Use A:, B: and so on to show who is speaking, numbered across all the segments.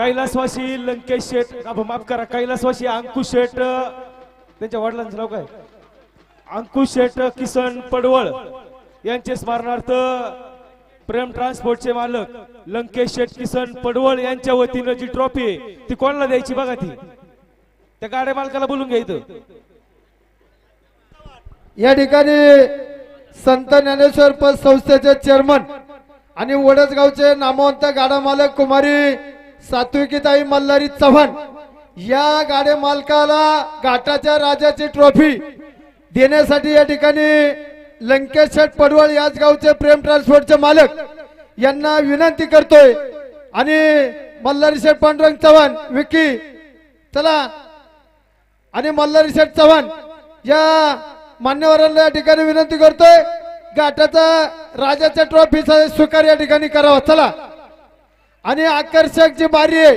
A: कैलासवासी लंकेश शेठ, माफ करा, कैलासवासी अंकुश शेठ, त्यांच्या वडिलांचं नाव काय, अंकुश शेठ किसन पडवळ यांचे स्मरणार्थ प्रेम ट्रान्सपोर्टचे मालक लंकेश शेठ किसन पडवळ यांच्या वतीनं जी ट्रॉफी आहे ती कोणाला द्यायची बघा, ती त्या गाड्या मालकाला बोलून घ्यायचं।
B: या ठिकाणी संत ज्ञानेश्वर पत संस्थेचे चेअरमन आणि वडसगावचे नामवंत गाडा मालक कुमारी सात्विकीताई मल्हारी चव्हाण या गाडे मालकाला घाटाच्या राजाची ट्रॉफी देण्यासाठी या ठिकाणी लंकेश शेठ पडवळ याच गावचे प्रेम ट्रान्सपोर्टचे मालक यांना विनंती करतोय। आणि मल्हारी शेठ पांडुरंग चव्हाण विकी चला, आणि मल्हारी शेठ चव्हाण या मान्यवरांना या ठिकाणी विनंती करतोय घाटाचा राजाच्या ट्रॉफी स्वीकार या ठिकाणी करावा। चला, आणि आकर्षक जी बारी आहे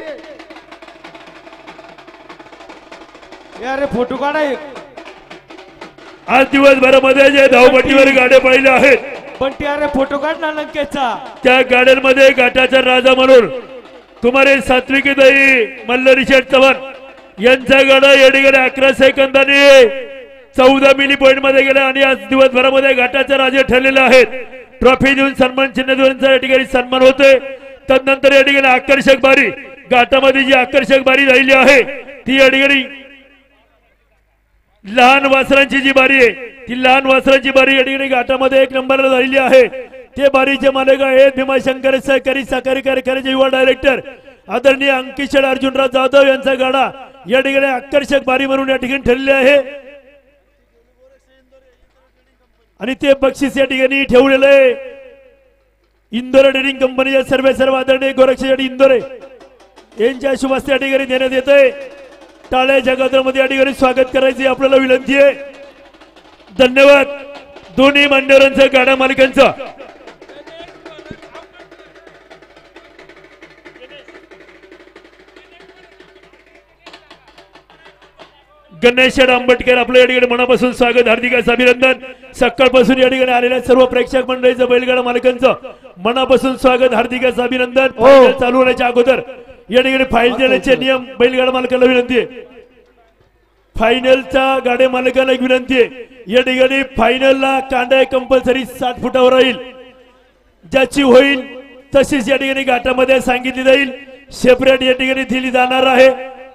A: यार फोटो काढा एक।
C: आज दिवसभरामध्ये जे धावपट्टीवर गाड्या पडल्या आहेत
A: पण त्यारे फोटो काढ ना लंकेशचा, त्या
C: गाड्यांमध्ये घाटाचा राजा म्हणून कुमारी सात्विकीताई मल्हारी शेठ चव्हाण यांचा गाडा या ठिकाणी 11 सेकंदाने 14 मिली पॉइंट मध्ये गेला आणि आज दिवसभरामध्ये घाटाचे राजे ठरलेले आहेत। ट्रॉफी देऊन सन्मान चिन्ह देऊन या ठिकाणी सन्मान होतोय। तदनंतर या ठिकाणी आकर्षक बारी, घाटामध्ये जी आकर्षक बारी राहिली आहे ती या ठिकाणी लहान वासरांची जी बारी आहे ती लहान वासरांची बारी या ठिकाणी घाटामध्ये 1 नंबरला राहिली आहे। ते बारीचे मालक आहेत भीमाशंकर सहकारी सहकारी कार्यकारिणीचे युवा डायरेक्टर आदरणीय अंकित अर्जुनराव जाधव यांचा गाडा या ठिकाणी आकर्षक बारी म्हणून या ठिकाणी ठरले आहे आणि ते बक्षीस या ठिकाणी ठेवलेलं आहे इंदोर ट्रेडिंग कंपनीच्या सर्व आदरणीय गोरक्षेसाठी इंदोरे यांच्या शुभ हस्ते या ठिकाणी देण्यात येत आहे। टाळ्या जगामध्ये या ठिकाणी स्वागत करायची आपल्याला विनंती आहे। धन्यवाद दोन्ही मान्यवरांचं गाडा मालकांचं। गणेश आंबटकर आपल्या या ठिकाणी मनापासून स्वागत, हार्दिक अभिनंदन। सकाळपासून या ठिकाणी आलेल्या सर्व प्रेक्षक मंडळीचं बैलगाडा मालकांचं मनापासून स्वागत, हार्दिक अभिनंदन। चालू होण्याच्या अगोदर या ठिकाणी फाईल देण्याचे नियम बैलगाडा मालकाला विनंती आहे। फायनलच्या गाड्या मालकाला एक विनंती आहे, या ठिकाणी फायनलला कांडा कंपल्सरी 60 फुटावर राहील, ज्याची होईल तशीच या ठिकाणी घाटामध्ये सांगितली जाईल। सेपरेट या ठिकाणी दिली जाणार आहे।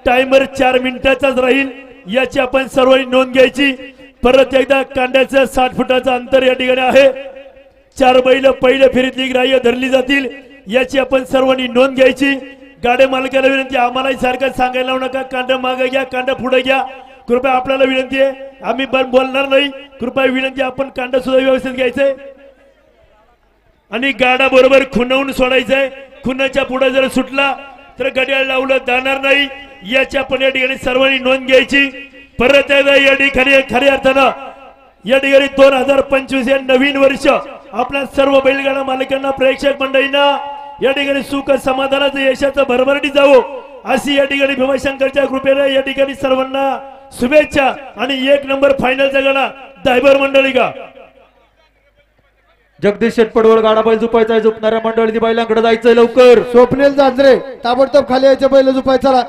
C: टायमर 4 मिनिटाचाच राहील, याची आपण सर्वांनी नोंद घ्यायची। परत एकदा कांड्याचं 60 फुटाचं अंतर या ठिकाणी आहे। 4 बैल पहिल्या फेरीतली ग्राह्य धरली जातील, याची आपण सर्वांनी नोंद घ्यायची। गाड्या मालकाला विनंती, आम्हालाही सारखं सांगायला लावू नका, कांडा मागे घ्या, कांडा पुढे घ्या, कृपया आपल्याला विनंती आहे। आम्ही बोलणार नाही, कृपया विनंती, आपण कांडा सुद्धा व्यवस्थित घ्यायचंय आणि गाडा बरोबर खुणवून सोडायचंय। खुनाच्या पुढे जर सुटला तर घड्याळ लावलं जाणार नाही, याची आपण या ठिकाणी सर्वांनी नोंद घ्यायची। परत एकदा या ठिकाणी खऱ्या अर्थानं या ठिकाणी 2025 हे नवीन वर्ष आपल्या सर्व बैलगाडा मालकांना प्रेक्षक मंडळींना या ठिकाणी सुख समाधानाचं यशाचं भरभराटी जावो अशी या ठिकाणी भीमाशंकरच्या कृपेने या ठिकाणी सर्वांना शुभेच्छा। आणि 1 नंबर फायनलचा गाडा ड्रायव्हर मंडळी का
D: जगदीश शेठ पडवळ गाडा बैल झुपायचा आहे, झुपणाऱ्या मंडळी बैलांकडे जायचंय लवकर।
B: स्वप्नील जांजरे ताबडतोब खाली यायचे बैल झुपायचा।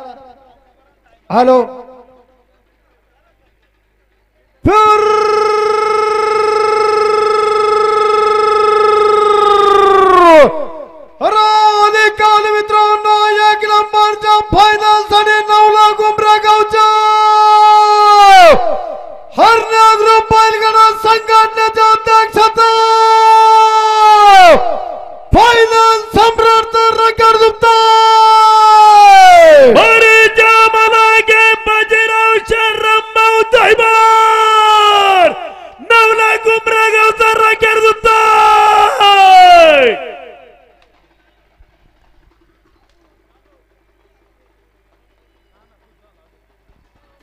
B: हॅलो काल मित्रांनो 1 नंबरच्या फायनल साठी 9 लाख उमरा गावच्या हरण्या ग्रुप बैलगाडा संघटनेच्या अध्यक्षाचा फायनल सम्राट रकार दुप्ता
C: बाजीराव शरमभाऊ दैबर 9 लाख उमरा गावचा रकार दुप्ता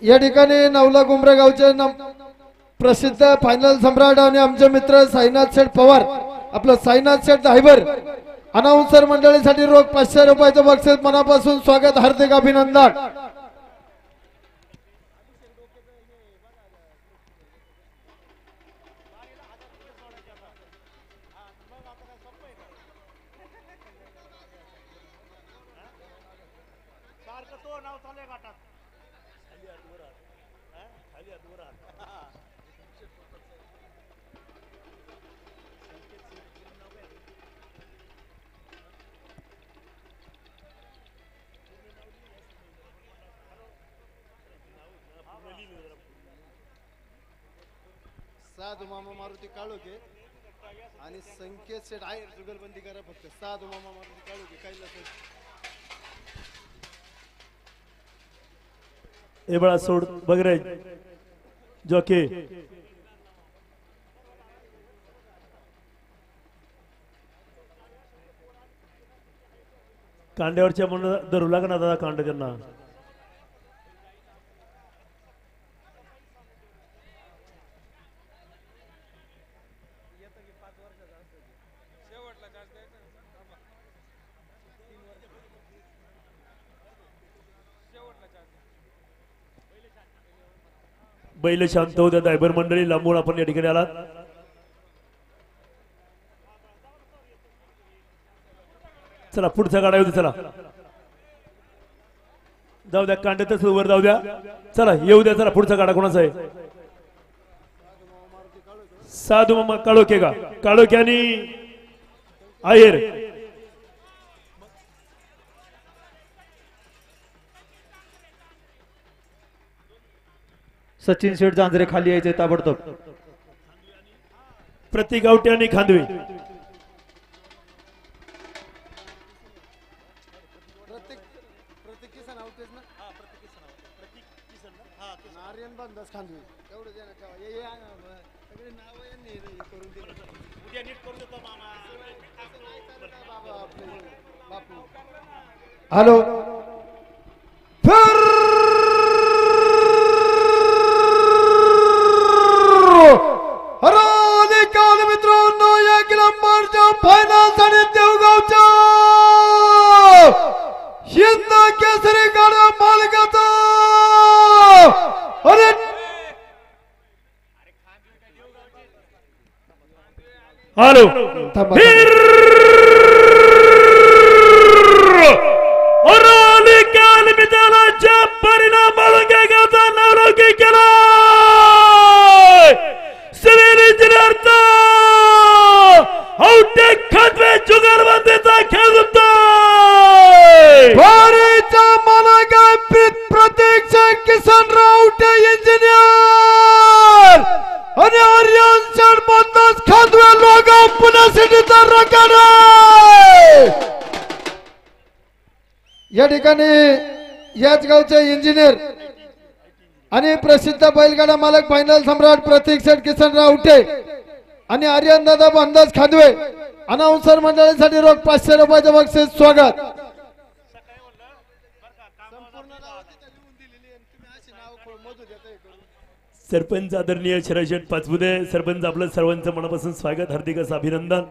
B: या ठिकाणी 9 लाख उमरा गावचे प्रसिद्ध फायनल सम्राट आणि आमचे मित्र साईनाथ शेठ पवार, आपलं साईनाथ शेठ ड्रायव्हर अनाउन्सर मंडळीसाठी रोख 500 रुपयाचं बक्षीस, मनापासून स्वागत, हार्दिक अभिनंदन। साधू मामा मारुती काळोखे आणि संकेत शेठ आहे जुगलबंदी करा फक्त साधू मामा मारुती काळोखे काही नसेल.
C: हे बळा सोड बघ रे जॉके कांड्यावरच्या म्हणून धरू लागा ना दादा कांड त्यांना. बैल शांत होत्या ड्रायव्हर मंडळी लांबून आपण या ठिकाणी आलात. चला पुढचा गाडा येऊ चला जाऊ द्या कांड्यातच वर जाऊ द्या. चला येऊ द्या. चला पुढचा गाडा कोणाचा आहे? साधू मामा काळोखे का? काळोखे आणि आहेर
D: सचिन शेठ जांजरे खाली यायचे ताबडतोब.
C: प्रतीक आवटे आणि खांदवे
B: प्रत्येक किसन आवतेच ना. हा प्रत्येक किसन प्रत्येक किसन हा नारियन बंदास खांदवे एवढं द्या ना ठेवा. ये सगळे नाव यांनी हे करून दिले. उद्या नीट करून देतो मामा. असं नाही चालत आहे बाबा आपले बापू. हॅलो निकाल मित्रांनो एक नंबरच्या फायनल साठी देवगावच्या हिंद केसरी गाड्या मालकाचा अरे
C: हॅलो निकाल मित्रांच्या परिणाम मालकाचा नावलौकिक केला सिव्हिल इंजिनियरचा औटे खांदवे जुगारबंदीचा खेळ होतोय.
B: भारीचा मालक प्रत्यक्ष किसन रावटे इंजिनियर आणि आर्यन शेठ बंदास खांदवे लोगाव पुणे सिटीचा रकान या ठिकाणी याच गावचे इंजिनियर आणि प्रसिद्ध बैलगाडा मालक फायनल सम्राट प्रतीक शेठ किसन रावटे आणि आर्यन दादा बंदास खांदवे अनाउन्सर मंडळीसाठी रोख 500 रुपयाचे बक्षीस स्वागत.
C: सरपंच आदरणीय शरशेठ पाचपुते सरपंच आपलं सर्वांचं मनापासून स्वागत हार्दिक असं अभिनंदन.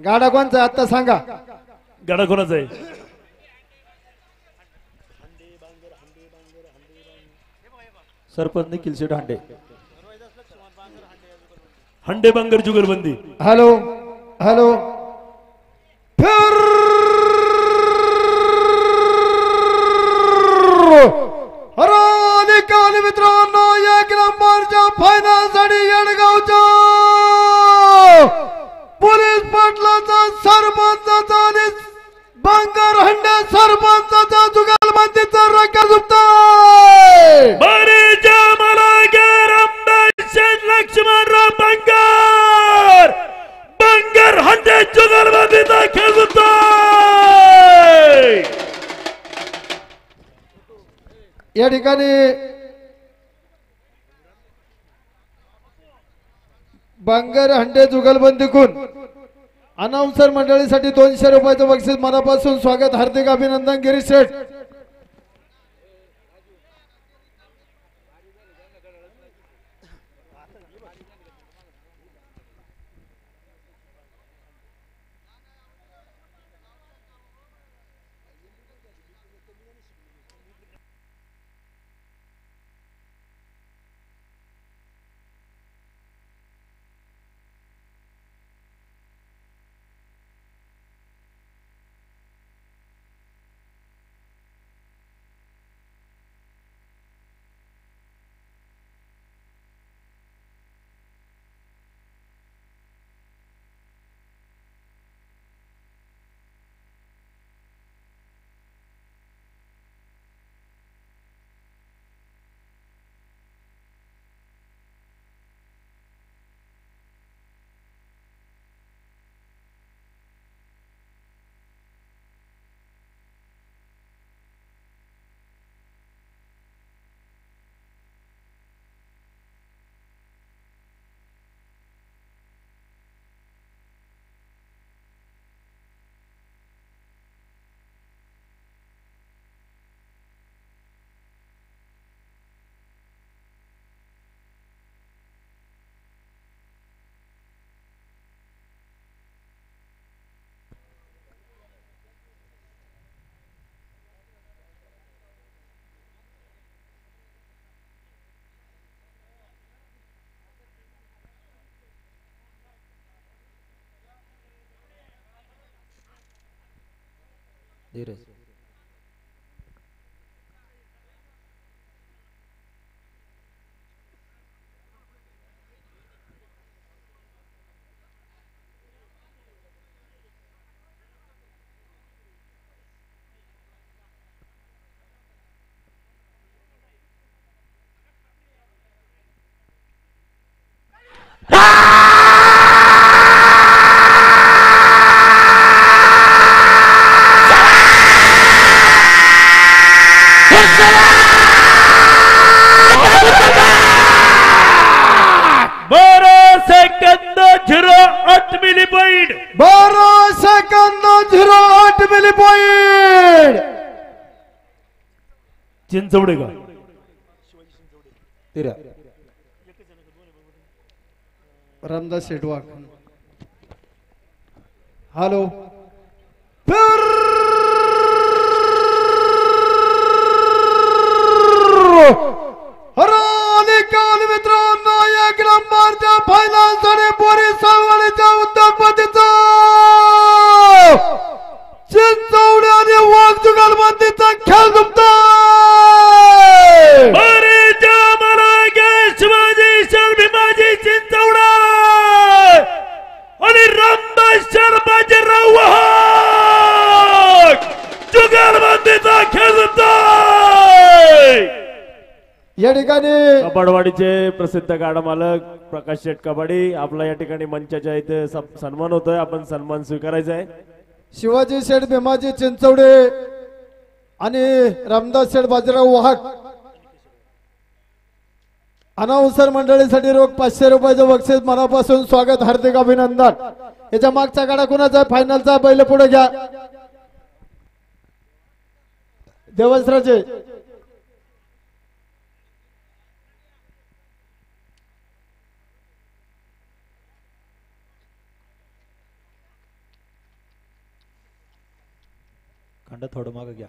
B: गाडा कोणचा आता सांगा.
C: गाडा कोणाचा आहे?
D: सरपंच निखिल शेठ हांडे.
C: हंडे बांगर जुगलबंदी.
B: हॅलो हॅलो निकाल मित्रांनो, एक नंबरच्या फायनल साठी येडगावच्या पोलीस पाटलाचा सरपंचाचा आणि बांगर हंडे सरपंचाचा जुगलबंदीचा रक्का झुकताय.
C: बारीच्या मलागर आमदार लक्ष्मणराव बांगर. बांगर हंडे जुगलबंदीचा खेळ होतोय.
B: या ठिकाणी बांगर हंडे जुगलबंदीकून अनाउन्सर मंडळीसाठी 200 रुपयाचं बक्षीस मनापासून स्वागत, हार्दिक अभिनंदन गिरीश शेठ.
D: धीरज.
C: चिंचवडे का?
D: तेरा
B: रामदास शेटवाक. हॅलो निकाल मित्रांनो, एक नंबरच्या फायनल साठी बोरी सावळीच्या उद्योगपतीचा चिंचवडे आणि वाघ जुगलबंदीचा खेळ झुकतोय.
C: शिवाजी भीमाजी चिंचवडा आणि रामदास बाजीराव वाहक जुगलबंदीचा खेळ होतोय.
B: या ठिकाणी
A: कबाडवाडीचे प्रसिद्ध गाडा मालक प्रकाश शेठ कबाडी आपला या ठिकाणी मंचाच्या इथे सन्मान होतोय. आपण सन्मान स्वीकारायचा आहे.
B: शिवाजी शेठ भीमाजी चिंचवडे आणि रामदास शेठ बाजीराव वाहक अनाउन्सर मंडळीसाठी रोख 500 रुपयाचं बक्षीस मनापासून स्वागत, हार्दिक अभिनंदन. याच्या मागचा गाडा कुणाचा? फायनलचा बैल पुढे घ्या. देवसराजे
D: दादा थोडं मागे घ्या.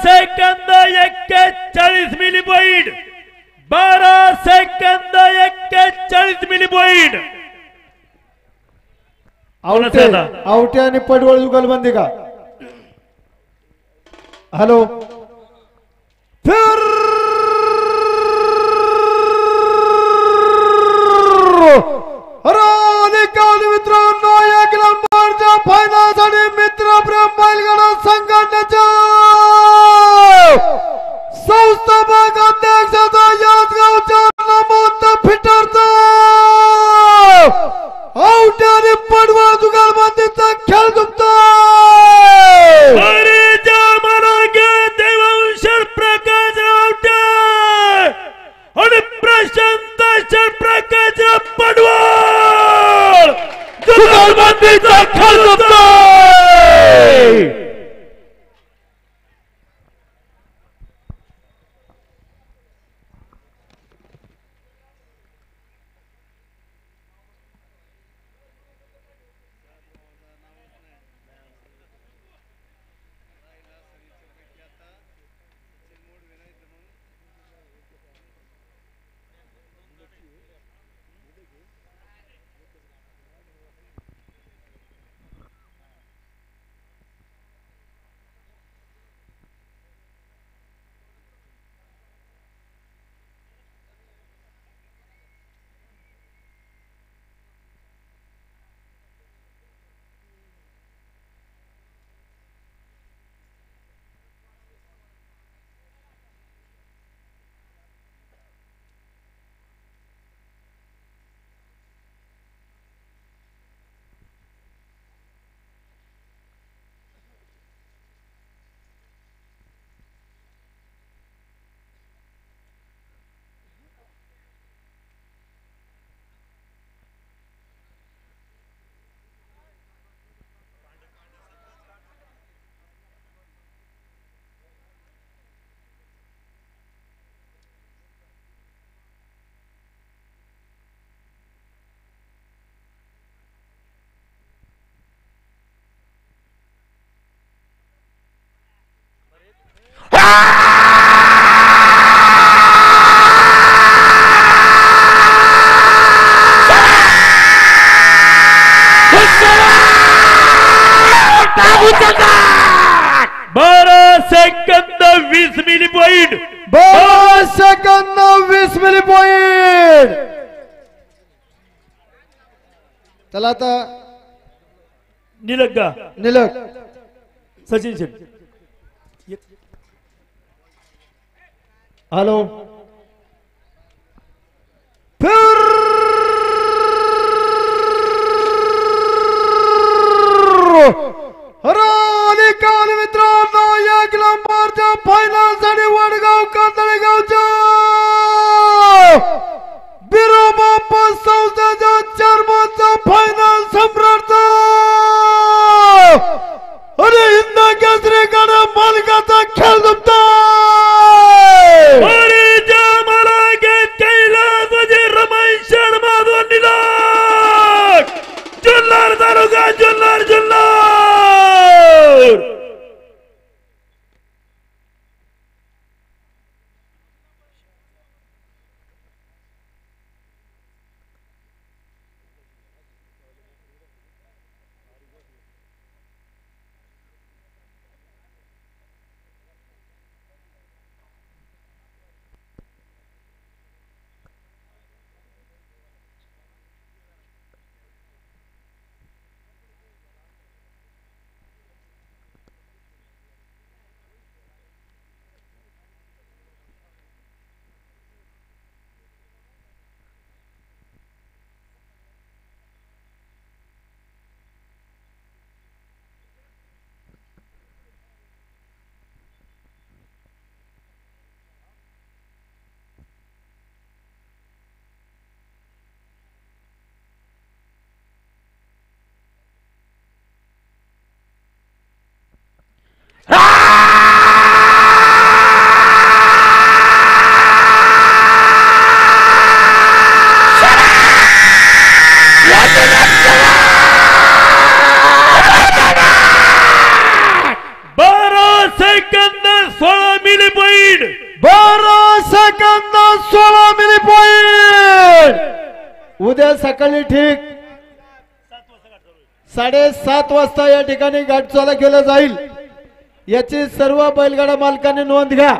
C: सेकंद 41 मिली पॉइंट 12 सेकंद 41 मिली पॉइंट.
B: आवटे आणि पडवळ जुगलबंदी का. हॅलो फिर निकाल मित्रांनो 1 नंबरच्या फायनलसाठी मित्रप्रेम बैलगाडा संघटनेच्या संस्थापक अध्यक्षाचा यादगावच्या नामवंत फिटरचा आउट आणि पडवळ जुगलबंदीचा खेळ दुखतोय.
C: प्रकाश आउट आणि प्रशांत प्रकाश पडवळ जुगलबंदीचा खेळ दुखतोय. Second 20 milli point
B: 12 second 20 milli point. चला आता
C: निलक का
B: निलक
C: सचिन शेट.
B: हॅलो फिर निकाल मित्रांनो 1 नंबरच्या फायनल साठी वडगाव कांदळेगावच्या बिरोबाप्पा संस्थेच्या चेअरमनचा फायनल सम्राटचा आणि हिंद केसरी गाडा मालकाचा खेळ जमतोय.
C: Lead
B: 12 second 16 milli point. उद्या सकाळी ठीक 7:30 वाजता या ठिकाणी गाठचाला केला जाईल, याची सर्व बैलगाडा मालकांनी नोंद घ्या।